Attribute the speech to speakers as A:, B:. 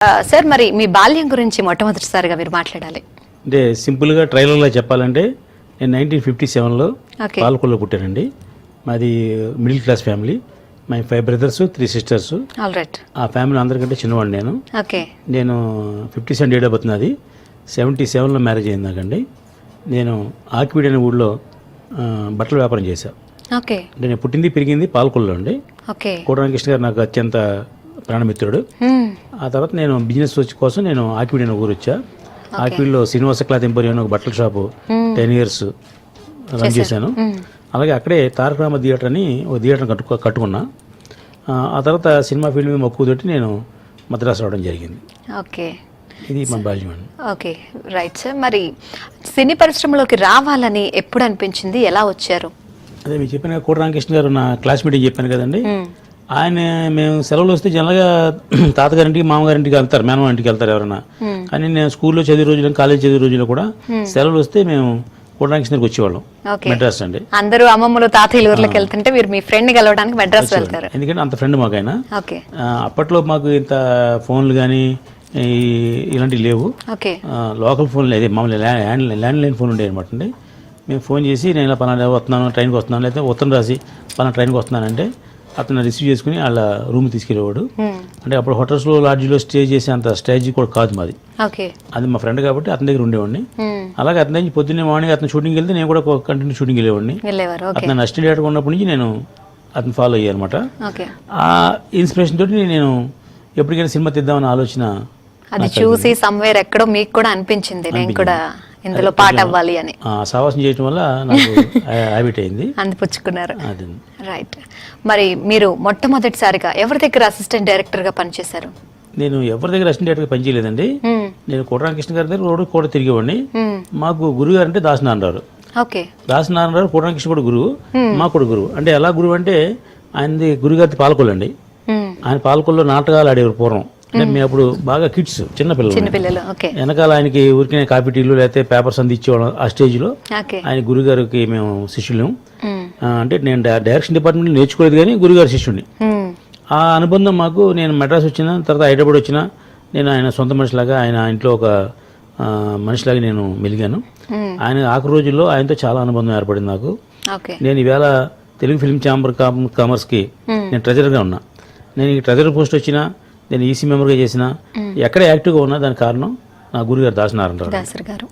A: Sir మరి మీ బాల్యం గురించి మొట్టమొదటిసారిగా మీరు మాట్లాడాలి.
B: అంటే సింపుల్గా ట్రైలర్లో చెప్పాలంటే నేను 1957లో పాలకొల్లో పుట్టానండి. మాది middle class family. My 5 brothers 3 sisters. ఆ ఫ్యామిలీ అందరికంటే చిన్నవాడు నేను. నేను 57 డేట్ ఆఫ్ బర్త్ నాది. 77లో మ్యారేజ్ అయింది నాకండి. నేను ఆకివీడి అనే ఊళ్ళో బట్టల వ్యాపారం చేశాను. నేను పుట్టింది పెరిగింది పాలకొల్లో అండి. కోటరామకృష్ణ గారు నాకు అత్యంత ప్రాణమిత్రుడు. ఆ తర్వాత నేను బిజినెస్ కోసం నేను ఆకివీడి అనే ఊరు వచ్చా. ఆకివీడిలో శ్రీనివాస క్లాత్ ఎంపోరియం ఒక బట్టల షాపు 10 years రన్ చేశాను. అలాగే అక్కడే తారక రామ థియేటర్ అని ఒక థియేటర్ కట్టుకున్నా. ఆ తర్వాత సినిమా ఫీల్డ్ మీద మక్కువతోటి నేను మద్రాసు రావడం జరిగింది. ఇది మన బాల్యం అండి.
A: Okay, right sir. మరి సినీ పరిశ్రమలోకి రావాలని ఎప్పుడు అనిపించింది, ఎలా వచ్చారు?
B: అదే మీరు చెప్పిన కోటరామకృష్ణ గారు నా క్లాస్మేట్ చెప్పాను కదండి. ఆయన మేము సెలవులు వస్తే జనరల్గా తాతగారింటికి మామగారింటికి వెళ్తారు, మేనమా ఇంటికి వెళ్తారు ఎవరైనా. కానీ నేను స్కూల్లో చదివే రోజులు కాలేజ్ చదివే రోజుల్లో కూడా సెలవులు వస్తే మేము కోటరామకృష్ణకి వచ్చేవాళ్ళం. మెడ్రాస్ అండి. అందరూ
A: అమ్మమ్మలు తాతయ్యల ఊర్లోకి వెళ్తుంటే మీరు మీ ఫ్రెండ్ కలవడానికి మెడ్రాస్ వెళ్తారు.
B: ఎందుకంటే అంత ఫ్రెండ్ మాకు ఆయన. అప్పట్లో మాకు ఇంత ఫోన్లు కానీ ఇలాంటివి లేవు. లోకల్ ఫోన్లు అదే మామూలు ల్యాండ్ లైన్ ఫోన్ ఉండేవి అనమాట అండి. మేము ఫోన్ చేసి నేను ఇలా పలానా వస్తున్నాను, ట్రైన్కి వస్తున్నాను, లేకపోతే ఉత్తరం రాసి పలానా ట్రైన్కి వస్తున్నానంటే అతను రిసీవ్ చేసుకుని వాళ్ళ రూమ్ తీసుకెళ్ళేవాడు. అంటే అప్పుడు హోటల్స్లో లాడ్జీలో స్టే చేసే అంత స్ట్రాటజీ కూడా కాదు మాది. అది మా ఫ్రెండ్ కాబట్టి అతని దగ్గర ఉండేవాడిని. అలాగే అతని దగ్గర పొద్దున్నే మార్నింగ్ అతను షూటింగ్కి వెళ్తే నేను కూడా కంటిన్యూ షూటింగ్ వెళ్ళేవాడిని. అతను అసిస్టెంట్ డైరెక్టర్ ఉన్నప్పటి నుంచి నేను అతను ఫాలో అయ్యాను అనమాట. ఆ ఇన్స్పిరేషన్ తోటి నేను ఎప్పటికైనా సినిమా తీద్దామని ఆలోచన
A: అది చూసి సమ్వేర్ ఎక్కడో మీకు కూడా అనిపించింది నేను కూడా ఇందులో పార్ట్ అవ్వాలి అని.
B: సావాసం చేయడం వల్ల నాకు హ్యాబిట్ అయింది,
A: అందిపుచ్చుకున్నారు. రైట్. మరి మీరు మొట్టమొదటిసారిగా ఎవరి దగ్గర అసిస్టెంట్ డైరెక్టర్ గా పనిచేశారు?
B: నేను ఎవరి దగ్గర అసిస్టెంట్ డైరెక్టర్ పనిచేయలేదండి. నేను కోటరామకృష్ణ గారి దగ్గర రోడ్డు కూడా తిరిగేవాడిని. మాకు గురువు గారు అంటే దాసనారాయణరావు. దాసనారాయణరావు కోటరామకృష్ణ కూడా గురువు, మాకు కూడా గురువు. అంటే ఎలా గురువు అంటే ఆయనది గురుగారి పాలకొల్లు అండి. ఆయన పాలకొల్లో నాటకాలు ఆడేవారు పూర్వం. అంటే మేము అప్పుడు బాగా కిడ్స్ చిన్నపిల్లలు వెనకాల ఆయనకి ఊరికే కాపీ టీలు లేకపోతే పేపర్స్ అందించేవాళ్ళం. ఆ స్టేజ్లో ఆయన గురుగారికి మేము శిష్యులు. అంటే నేను డైరెక్షన్ డిపార్ట్మెంట్ నేర్చుకోలేదు కానీ గురుగారి శిష్యుడిని. ఆ అనుబంధం మాకు, నేను మెడ్రాస్ వచ్చిన తర్వాత హైదరాబాద్ వచ్చిన నేను ఆయన సొంత మనిషిలాగా, ఆయన ఇంట్లో ఒక మనిషిలాగా నేను మెలిగాను. ఆయన ఆఖరి రోజుల్లో ఆయనతో చాలా అనుబంధం ఏర్పడింది నాకు. నేను ఈవేళ తెలుగు ఫిల్మ్ ఛాంబర్ కామర్స్కి నేను ట్రెజరర్గా ఉన్నా. నేను ఈ ట్రెజరర్ పోస్ట్ వచ్చినా, నేను ఈసీ మెంబర్గా చేసిన, ఎక్కడ యాక్టివ్గా ఉన్నా దానికి కారణం నా గురుగారు దాసనారాయణరావు గారు.